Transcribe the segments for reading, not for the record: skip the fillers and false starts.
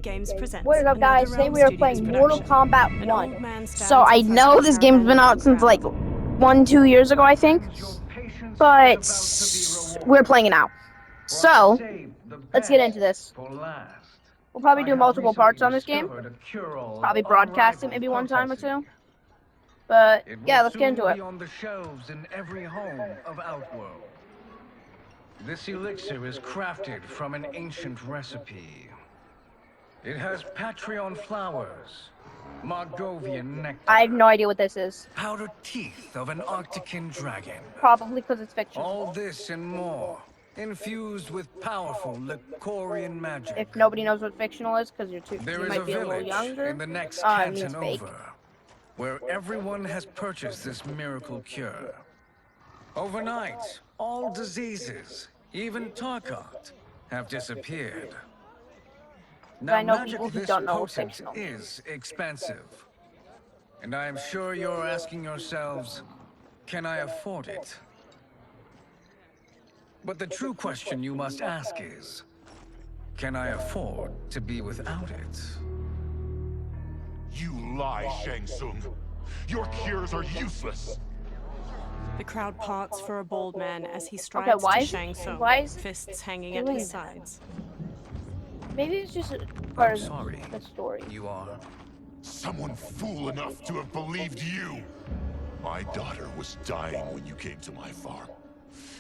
Games presents What is up, another guys? Today Realm we are Studios playing Mortal production. Kombat An 1. old man stands So I in front know of a this game's caravan been in out the since like crowd. 1-2 years ago, I think. But we're playing it now. So let's get into this. We'll probably do multiple parts on this game. Probably broadcast it maybe one time or two. But yeah, let's get into it. On the shelves in every home of Outworld. This elixir is crafted from an ancient recipe. It has Patreon flowers, Margovian nectar, I have no idea what this is. powdered teeth of an Arctican dragon. Probably because it's fictional. All this and more, infused with powerful Licorian magic. If nobody knows what fictional is, because you There is might be a little village younger, in the next it canton means fake. over, where everyone has purchased this miracle cure. Overnight, all diseases, even Tarkat, have disappeared. Now, I know magic people who this don't know potent fictional. is expensive. And I am sure you're asking yourselves, can I afford it? But the true question you must ask is, can I afford to be without it? You lie, Shang Tsung. Your cures are useless. The crowd parts for a bald man as he strides why to is- Shang Tsung, why is it fists hanging at doing his that? sides. Maybe it's just part I'm of sorry. the story. You are. Someone fool enough to have believed you. My daughter was dying when you came to my farm.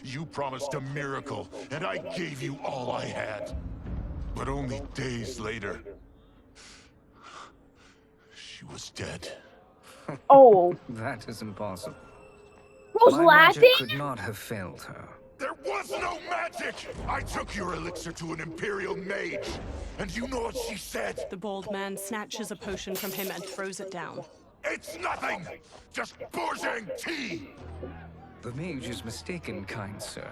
You promised a miracle, and I gave you all I had. But only days later, she was dead. Oh, That is impossible. who's My laughing? magic could not have failed her. There was no magic! I took your elixir to an Imperial mage, and you know what she said? The bald man snatches a potion from him and throws it down. It's nothing! Just bourgeois tea! The mage is mistaken, kind sir.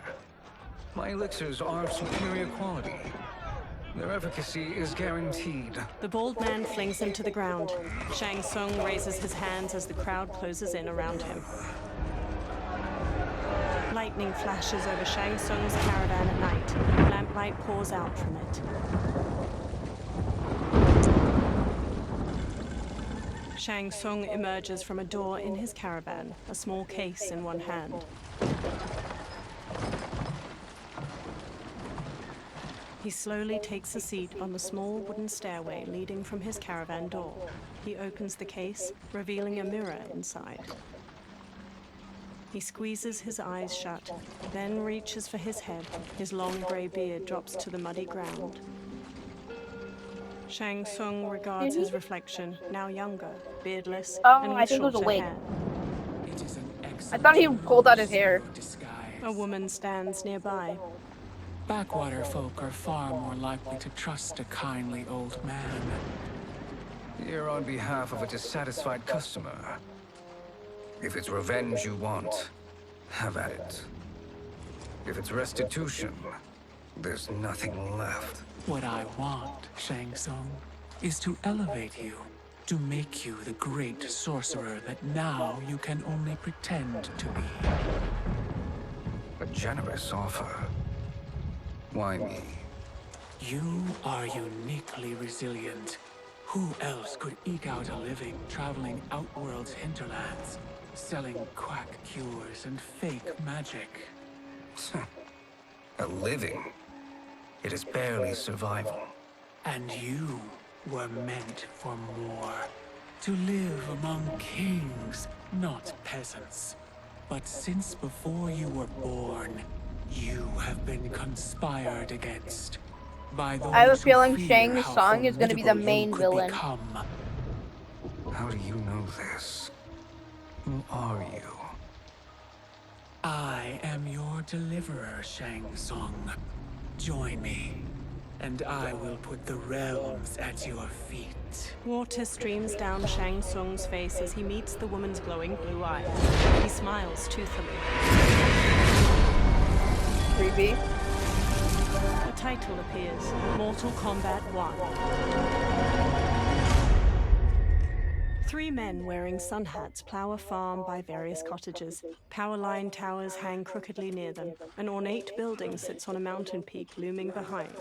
My elixirs are of superior quality. Their efficacy is guaranteed. The bald man flings him to the ground. Shang Tsung raises his hands as the crowd closes in around him. Lightning flashes over Shang Tsung's caravan at night. Lamplight pours out from it. Shang Tsung emerges from a door in his caravan, a small case in one hand. He slowly takes a seat on the small wooden stairway leading from his caravan door. He opens the case, revealing a mirror inside. He squeezes his eyes shut, then reaches for his head. His long grey beard drops to the muddy ground. Shang Tsung regards his reflection, now younger, beardless, and I with think it was a shorter wig. hair. I thought he pulled out his hair. A woman stands nearby. Backwater folk are far more likely to trust a kindly old man. Here on behalf of a dissatisfied customer. If it's revenge you want, have at it. If it's restitution, there's nothing left. What I want, Shang Tsung, is to elevate you, to make you the great sorcerer that now you can only pretend to be. A generous offer. Why me? You are uniquely resilient. Who else could eke out a living traveling Outworld's hinterlands, selling quack cures and fake magic? A living? It is barely survival. And you were meant for more. To live among kings, not peasants. But since before you were born, you have been conspired against. By those I have a who feeling fear Shang how Tsung is going to be the formidable you main could villain. become. How do you know this? Who are you? I am your deliverer, Shang Tsung. Join me, and I will put the realms at your feet. Water streams down Shang Tsung's face as he meets the woman's glowing blue eyes. He smiles toothily. Creepy. A title appears, Mortal Kombat 1. Three men wearing sun hats plow a farm by various cottages. Power line towers hang crookedly near them. An ornate building sits on a mountain peak looming behind.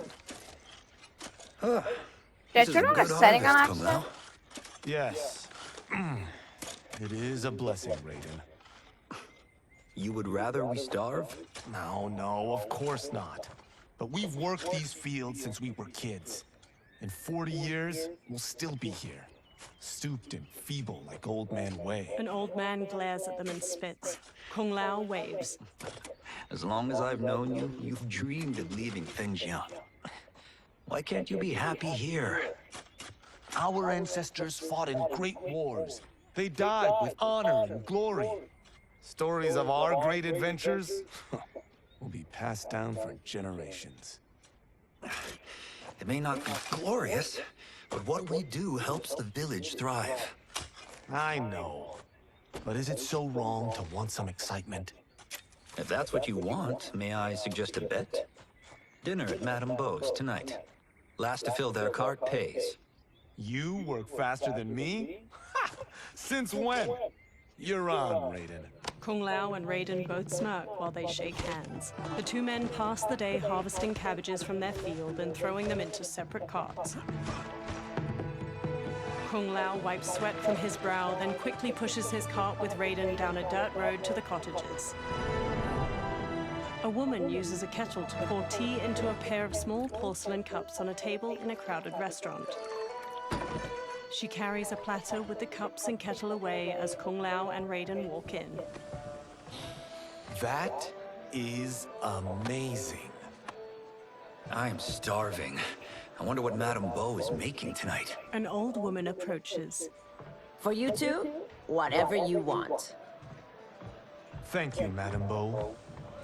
Did I This is turn a on a good setting on harvest, accident? Kombat. Yes. It is a blessing, Raiden. You would rather we starve? No, of course not. But we've worked these fields since we were kids. In 40 years, we'll still be here. Stooped and feeble like Old Man Wei. An old man glares at them and spits. Kung Lao waves. As long as I've known you, you've dreamed of leaving Fengjian. Why can't you be happy here? Our ancestors fought in great wars. They died with honor and glory. Stories of our great adventures will be passed down for generations. It may not be glorious, but what we do helps the village thrive. I know. But is it so wrong to want some excitement? If that's what you want, may I suggest a bet? Dinner at Madame Beau's tonight. Last to fill their cart pays. You work faster than me? Ha! Since when? You're on, Raiden. Kung Lao and Raiden both smirk while they shake hands. The two men pass the day harvesting cabbages from their field and throwing them into separate carts. Kung Lao wipes sweat from his brow, then quickly pushes his cart with Raiden down a dirt road to the cottages. A woman uses a kettle to pour tea into a pair of small porcelain cups on a table in a crowded restaurant. She carries a platter with the cups and kettle away as Kung Lao and Raiden walk in. That is amazing. I am starving. I wonder what Madame Beau is making tonight. An old woman approaches. For you two, whatever you want. Thank you, Madame Beau.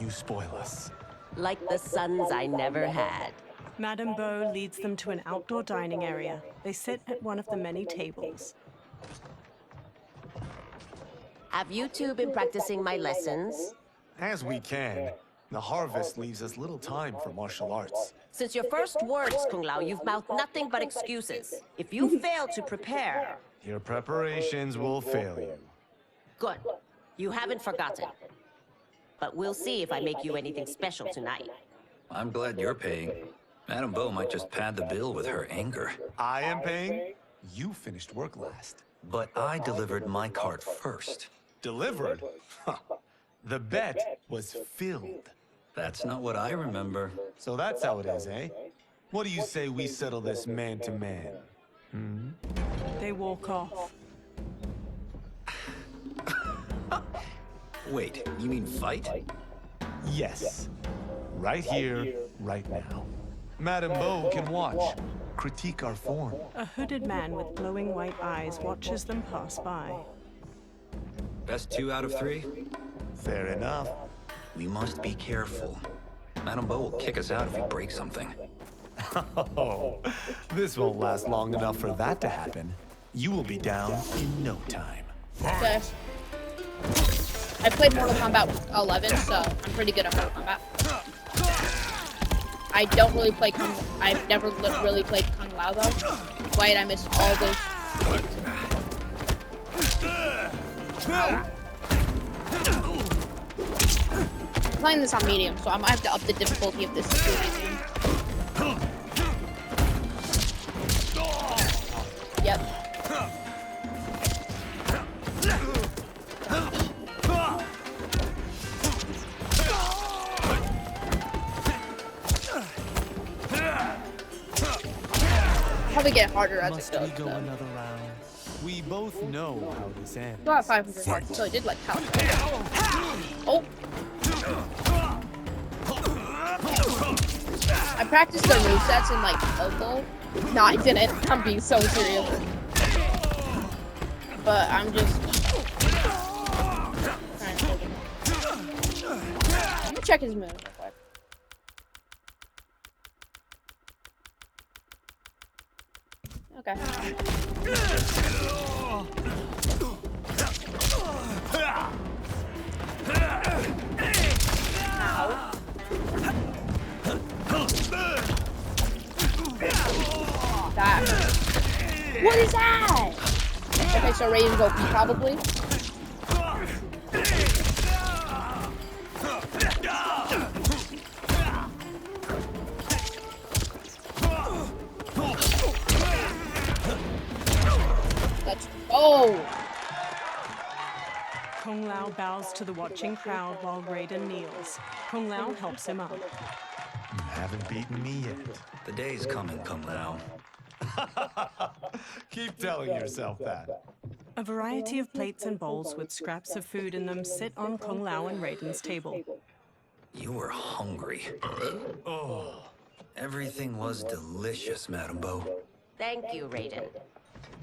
You spoil us. Like the sons I never had. Madame Beau leads them to an outdoor dining area. They sit at one of the many tables. Have you two been practicing my lessons? As we can. The harvest leaves us little time for martial arts. Since your first words, Kung Lao, you've mouthed nothing but excuses. If you fail to prepare... Your preparations will fail you. Good. You haven't forgotten. But we'll see if I make you anything special tonight. I'm glad you're paying. Madame Beau might just pad the bill with her anger. I am paying? You finished work last. But I delivered my cart first. Delivered? Huh. The bet was filled. That's not what I remember. So that's how it is, eh? What do you say we settle this man to man? They walk off. Wait, you mean fight? Yes. Right here, right now. Madame Beau can watch, critique our form. A hooded man with glowing white eyes watches them pass by. Best 2 out of 3? Fair enough. We must be careful. Madame Beau will kick us out if we break something. Oh, this won't last long enough for that to happen. You will be down in no time. Okay. I played Mortal Kombat 11, so I'm pretty good at Mortal Kombat. I don't really play I've never really played Kung Lao though. Wait, I missed all those. I'm playing this on medium, so I might have to up the difficulty of this soon. Yep. Probably get harder as it goes. Go another round? We both know how this ends. Got 500 hearts, so I did like how. Oh. I practiced the resets in like local. No, I didn't. I'm being so serious. But I'm just trying to hold him. Let me check his move real quick. Okay. Ow. That. What is that? Okay, so Raiden's OP probably. Oh! Kung Lao bows to the watching crowd while Raiden kneels. Kung Lao helps him up. You haven't beaten me yet. The day's coming, Kung Lao. Keep telling yourself that. A variety of plates and bowls with scraps of food in them sit on Kung Lao and Raiden's table. You were hungry. Oh. Everything was delicious, Madame Bo. Thank you, Raiden.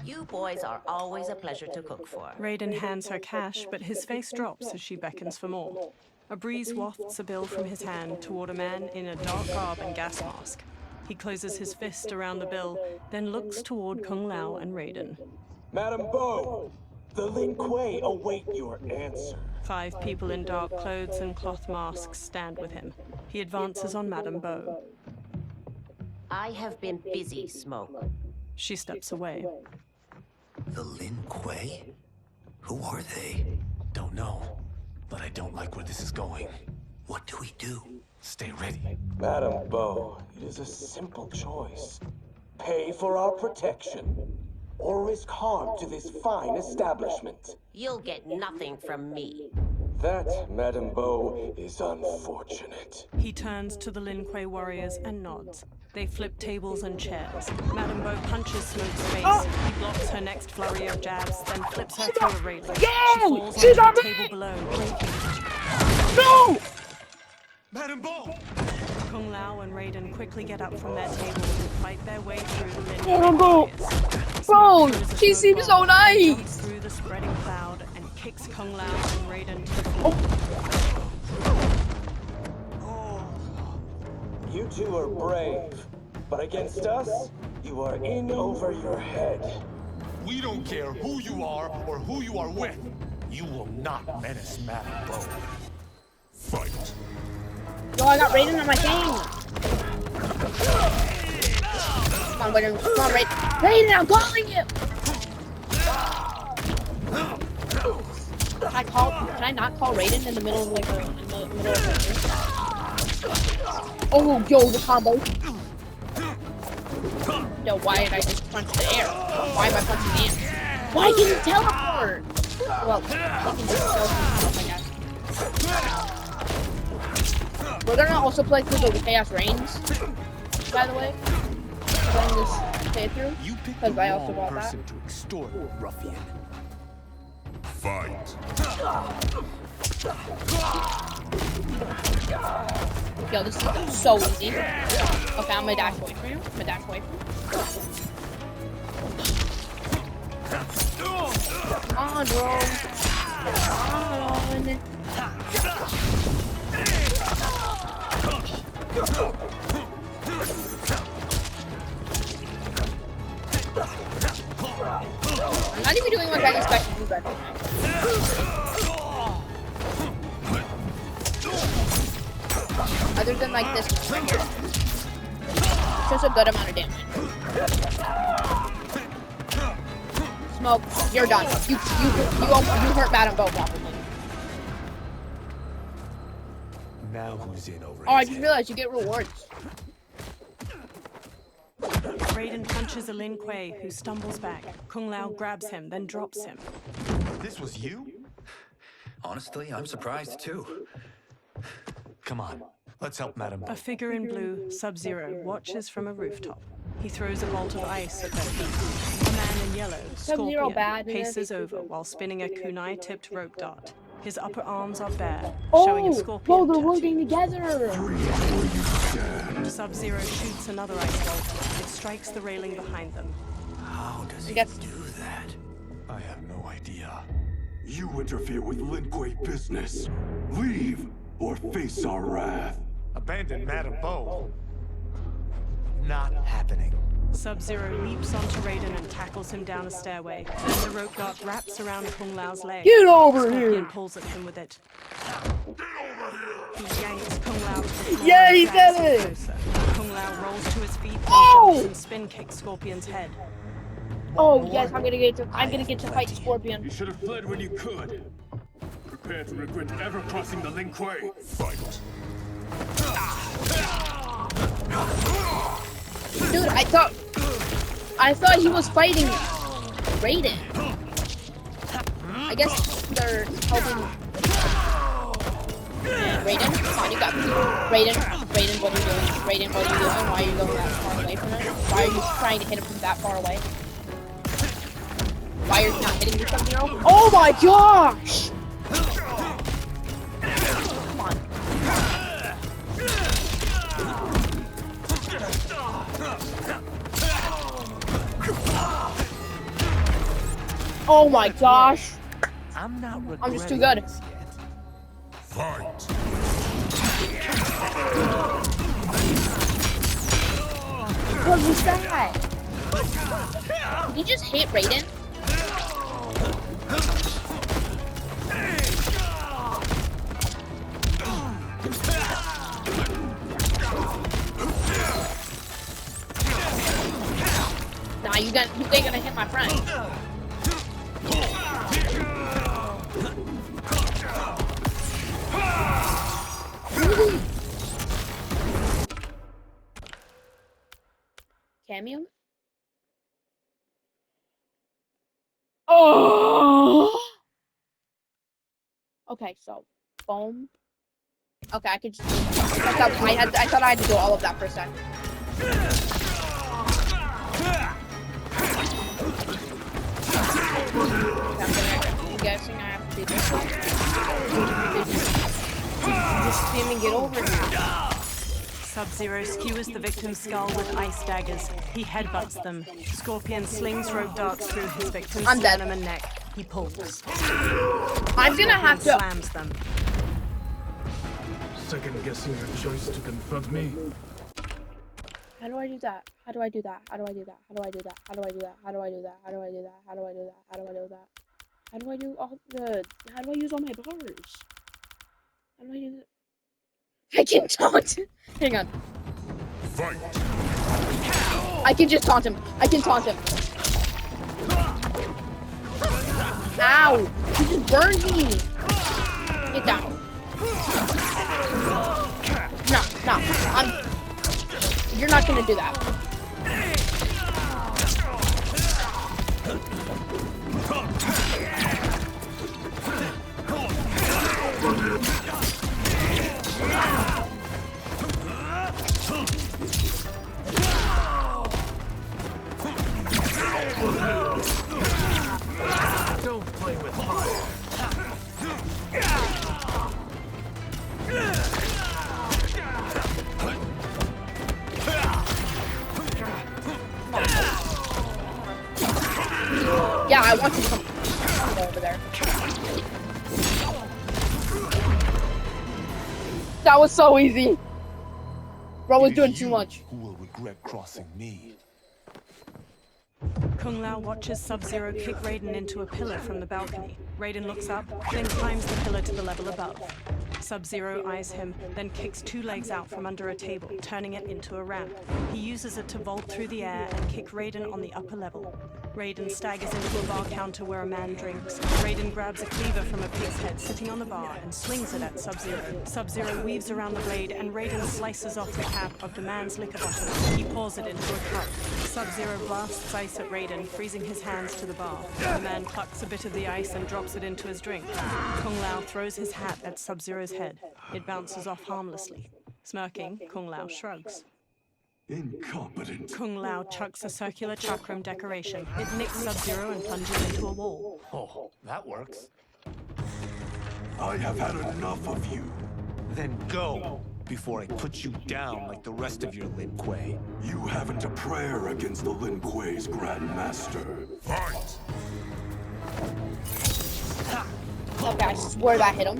You boys are always a pleasure to cook for. Raiden hands her cash, but his face drops as she beckons for more. A breeze wafts a bill from his hand toward a man in a dark garb and gas mask. He closes his fist around the bill, then looks toward Kung Lao and Raiden. Madame Bo, the Lin Kuei await your answer. 5 people in dark clothes and cloth masks stand with him. He advances on Madame Bo. I have been busy, Smoke. She steps away. The Lin Kuei? Who are they? Don't know, but I don't like where this is going. What do we do? Stay ready. Madame Bo, it is a simple choice. Pay for our protection, or risk harm to this fine establishment. You'll get nothing from me. That, Madame Bo, is unfortunate. He turns to the Lin Kuei warriors and nods. They flip tables and chairs. Madame Bo punches Smoke's face. He blocks her next flurry of jabs, then flips her through a railing. She falls She's onto on the me! table below, breaking it. No! Madame Bo! Kung Lao and Raiden quickly get up from their table and fight their way through the Lin Madame Kuei Bo! warriors. Bro, Smoke throws a she smoke seems bomb, so nice! jumps through the spreading cloud and kicks Kung Lao and Raiden to the floor. You two are brave, but against us, you are in over your head. We don't care who you are or who you are with. You will not menace Madame Bo. Fight. Yo, I got Raiden on my team! Come on, Raiden. Come on, Raiden. Raiden, I'm calling you! Can I not call Raiden in the middle of like a Oh, yo, the combo. Yo, why did I just punch the air? Why am I punching the air? Why can you teleport? Well, they can just teleport, I guess. We're gonna also play through the Chaos Reigns, by the way. Playing this playthrough, You picked because the I also wrong bought that. person to extort, ruffian. Fight. Yo, this is so easy. Okay, I'm gonna dash away from you. I'm gonna dash away from you. Come on, bro. Come on. I'm not even doing what I expected to do better. Other than like this one right here. It's just a good amount of damage. Smoke, you're done. You hurt Madame Bo probably. Now who's in over Oh, I his just head? realized you get rewards. Raiden punches a Lin Kuei, who stumbles back. Kung Lao grabs him, then drops him. This was you? Honestly, I'm surprised too. Come on, let's help Madame Bo. A figure in blue, Sub-Zero, watches from a rooftop. He throws a bolt of ice at their feet. A man in yellow, Sub-Zero Scorpion, bad, isn't it? paces over while spinning a kunai-tipped rope dart. His upper arms are bare, Oh, showing a bro, scorpion they're tattoo. working together. Sub-Zero shoots another ice bolt. It strikes the railing behind them. How does he Yes. do that? I have no idea. You interfere with Lin Kuei business. Leave or face our wrath. Abandon Madame Bo. Not happening. Sub-Zero leaps onto Raiden and tackles him down a stairway. Then the rope dart wraps around Kung Lao's leg. Get over Scorpion here. pulls at him with it. He yanks Kung Lao to the floor Yeah, and he drags did him it. closer. Kung Lao rolls to his feet and Oh! jumps and spin kicks Scorpion's head. Oh yes, I'm gonna get to fight Scorpion. You should have fled when you could. Prepare to regret ever crossing the Lin Kuei. Fight. Dude, I thought he was fighting Raiden. I guess they're helping. Raiden, come on, you got me. Raiden, what are you doing? Raiden, what are you doing? Why are you going that far away from him? Why are you trying to hit him from that far away? Why are you not hitting me from zero? Oh my gosh! Come on. Oh my gosh! I'm just too good. Fight! What was that? Did you just hit Raiden? Nah, you ain't gonna hit my friend. Cameo? Oh! Okay, so foam. Okay, I could just. I thought I had to do all of that for a second. I'm guessing I have to do this one. Just didn't get over here. Sub-Zero skewers the victim's skull with ice daggers. He headbutts them. Scorpion slings rope darts through his victim's sternum and neck. He pulls. I'm gonna have to. Slams them. Second guessing your choice to confront me. How do I do that? How do I do that? How do I do that? How do I do that? How do I do that? How do I do that? How do I do that? How do I do that? How do I do that? How do I do all the? How do I use all my bars? How do I do that? I can taunt. Hang on. Fight! I can just taunt him. I can taunt him. Ow! He just burned me. Get down. No. You're not gonna do that. Don't play with fire. Yeah, I want you to come over there. That was so easy. Bro was doing too much. Who will regret crossing me? Kung Lao watches Sub-Zero kick Raiden into a pillar from the balcony. Raiden looks up, then climbs the pillar to the level above. Sub-Zero eyes him, then kicks two legs out from under a table, turning it into a ramp. He uses it to vault through the air and kick Raiden on the upper level. Raiden staggers into a bar counter where a man drinks. Raiden grabs a cleaver from a pig's head sitting on the bar and swings it at Sub-Zero. Sub-Zero weaves around the blade and Raiden slices off the cap of the man's liquor bottle. He pours it into a cup. Sub-Zero blasts ice at Raiden, freezing his hands to the bar. The man plucks a bit of the ice and drops it into his drink. Kung Lao throws his hat at Sub-Zero's head. It bounces off harmlessly. Smirking, Kung Lao shrugs. Incompetent. Kung Lao chucks a circular chakram decoration. It nicks Sub-Zero and plunges into a wall. Oh, that works. I have had enough of you. Then go, before I put you down like the rest of your Lin Kuei. You haven't a prayer against the Lin Kuei's Grand Master. Fight! Okay, I swear that hit him.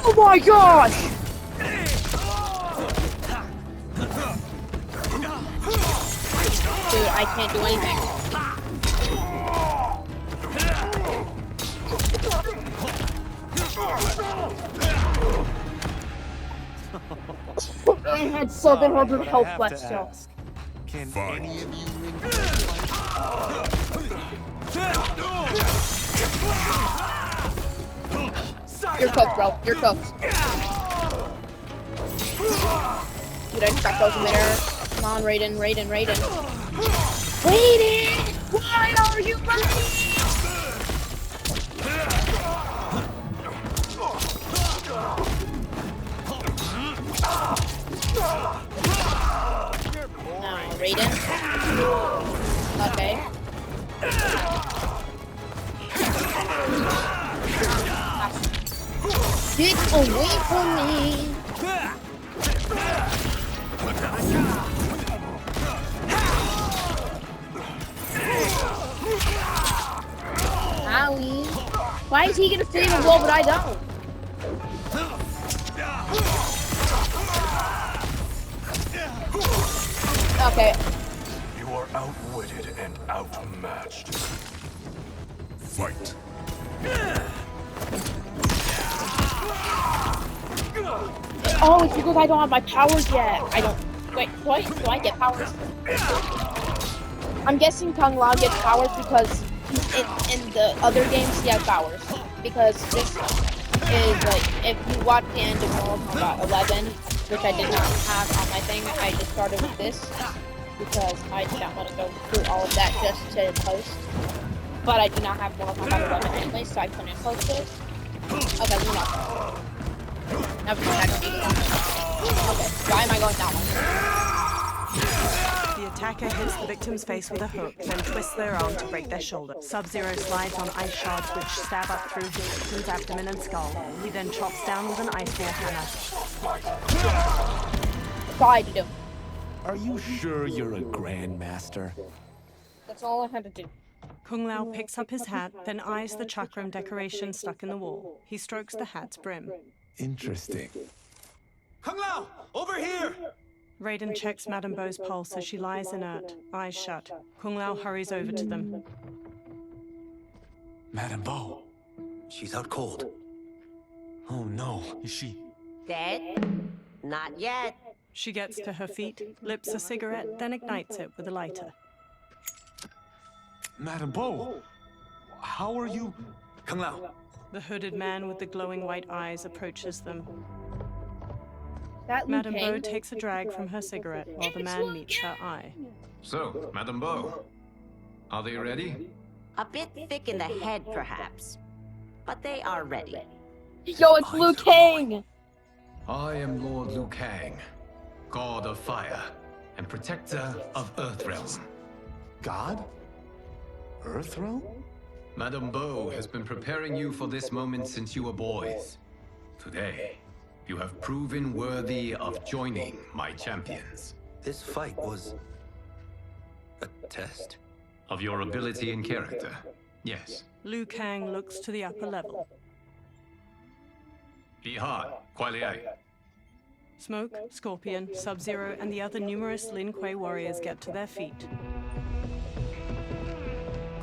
Oh my gosh! Dude, I can't do anything. I had 700 health left still. Can Fight. any of you Lin You're cooked, bro. You're cooked. Dude, I expect those in there. Come on, Raiden. Raiden! Why are you running? Now, Raiden. Okay. Get away from me! Owie. Why is he gonna stay in the wall but I don't? Okay. You are outwitted and outmatched. Fight. Oh, it's because I don't have my powers yet. I don't. Wait, do I get powers? I'm guessing Kung Lao gets powers because in the other games he has powers. Because this is like, if you watch the end of Mortal Kombat 11, which I did not have on my thing, I just started with this because I did not want to go through all of that just to post. But I do not have Mortal Kombat 11 anyway, so I couldn't post it. Okay, no. Never mind, okay, why am I going down? The attacker hits the victim's face with a hook, then twists their arm to break their shoulder. Sub-Zero slides on ice shards which stab up through his victim's abdomen and skull. He then chops down with an ice wall hammer. That's all I had to do. Are you sure you're a grandmaster? That's all I had to do. Kung Lao picks up his hat, then eyes the chakram decoration stuck in the wall. He strokes the hat's brim. Interesting. Kung Lao, over here! Raiden checks Madame Beau's pulse as she lies inert, eyes shut. Kung Lao hurries over to them. Madame Beau. She's out cold. Oh no, is she? Dead? Not yet. She gets to her feet, lips a cigarette, then ignites it with a lighter. Madame Beau, how are you? Kung Lao. The hooded man with the glowing white eyes approaches them. That Liu Madame Beau Kang- takes a drag from her cigarette while the man meets her eye. So, Madame Beau, are they ready? A bit thick in the head, perhaps. But they are ready. Yo, it's Liu Kang! I am Lord Liu Kang, God of Fire and Protector of Earthrealm. God? Earthrealm? Madame Beau has been preparing you for this moment since you were boys. Today, you have proven worthy of joining my champions. This fight was a test? Of your ability and character, yes. Liu Kang looks to the upper level. Be hard, Kuai Liang. Smoke, Scorpion, Sub-Zero, and the other numerous Lin Kuei warriors get to their feet.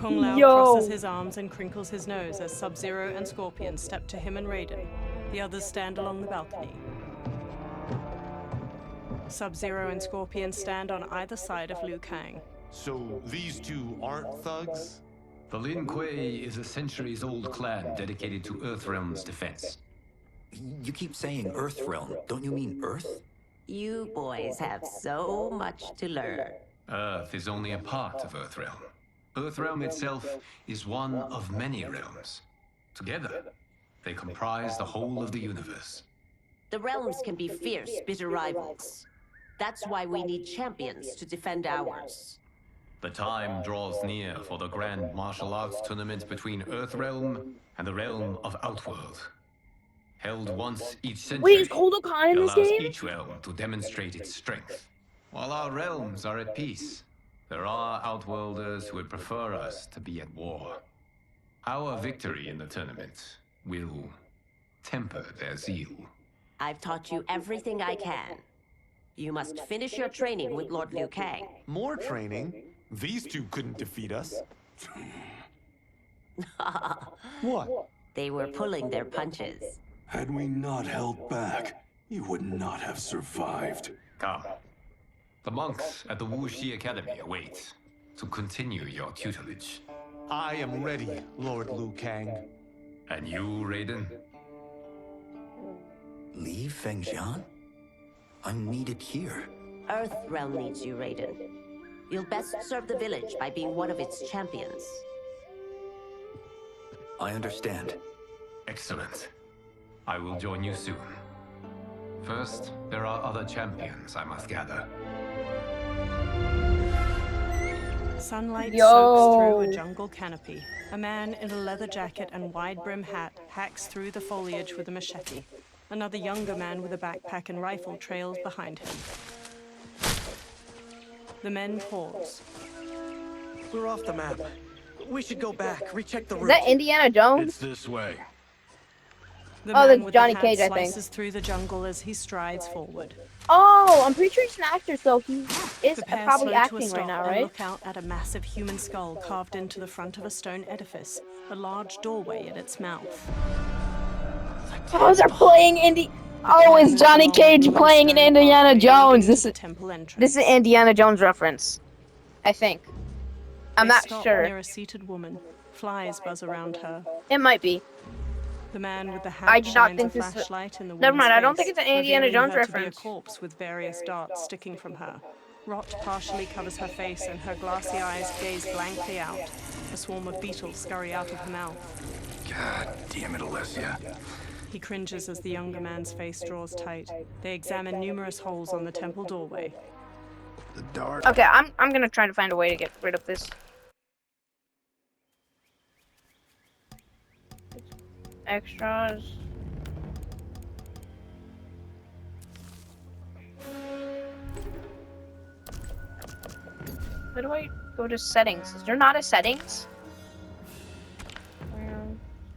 Kung Lao crosses his arms and crinkles his nose as Sub-Zero and Scorpion step to him and Raiden. The others stand along the balcony. Sub-Zero and Scorpion stand on either side of Liu Kang. So these two aren't thugs? The Lin Kuei is a centuries-old clan dedicated to Earthrealm's defense. You keep saying Earthrealm. Don't you mean Earth? You boys have so much to learn. Earth is only a part of Earthrealm. Earthrealm itself is one of many realms. Together, they comprise the whole of the universe. The realms can be fierce, bitter rivals. That's why we need champions to defend ours. The time draws near for the grand martial arts tournament between Earthrealm and the realm of Outworld. Held once each century, Wait, is Kodokai in it this allows game? each realm to demonstrate its strength. While our realms are at peace, there are Outworlders who would prefer us to be at war. Our victory in the tournament will temper their zeal. I've taught you everything I can. You must finish your training with Lord Liu Kang. More training? These two couldn't defeat us. What? They were pulling their punches. Had we not held back, you would not have survived. Come. The monks at the Wuxi Academy await to continue your tutelage. I am ready, Lord Liu Kang. And you, Raiden? Leave Fengjian? I'm needed here. Earthrealm needs you, Raiden. You'll best serve the village by being one of its champions. I understand. Excellent. I will join you soon. First, there are other champions I must gather. Sunlight Yo. soaks through a jungle canopy. A man in a leather jacket and wide-brim hat hacks through the foliage with a machete. Another younger man with a backpack and rifle trails behind him. The men pause. We're off the map. We should go back, recheck the route. Is that Indiana Jones? It's this way. The Oh, man that's with Johnny the hat Cage, I think. slices through the jungle as he strides forward. Oh, I'm pretty sure he's an actor, so he is The pair probably slow to a acting stop right now, and right? look out at a massive human skull carved into the front of a stone edifice, a large doorway at its mouth. Oh, they're playing Oh, it's Johnny Cage playing in Indiana Jones. This is Indiana Jones reference, I think. I'm They not stop sure. near a seated woman. Flies buzz around her. It might be. The man with the hat I do not shines think a this is- flashlight in the Never woman's mind, I don't face, think it's an Indiana revealing Jones her to be a reference. corpse with various darts sticking from her. Rot partially covers her face and her glassy eyes gaze blankly out. A swarm of beetles scurry out of her mouth. God damn it, Alessia. He cringes as the younger man's face draws tight. They examine numerous holes on the temple doorway. The dart. Okay, I'm gonna try to find a way to get rid of this. Extras. Where do I go to settings? Is there not a settings?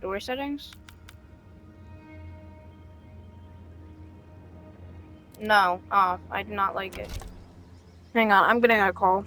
Door settings? No. Oh, I do not like it. Hang on, I'm getting a call.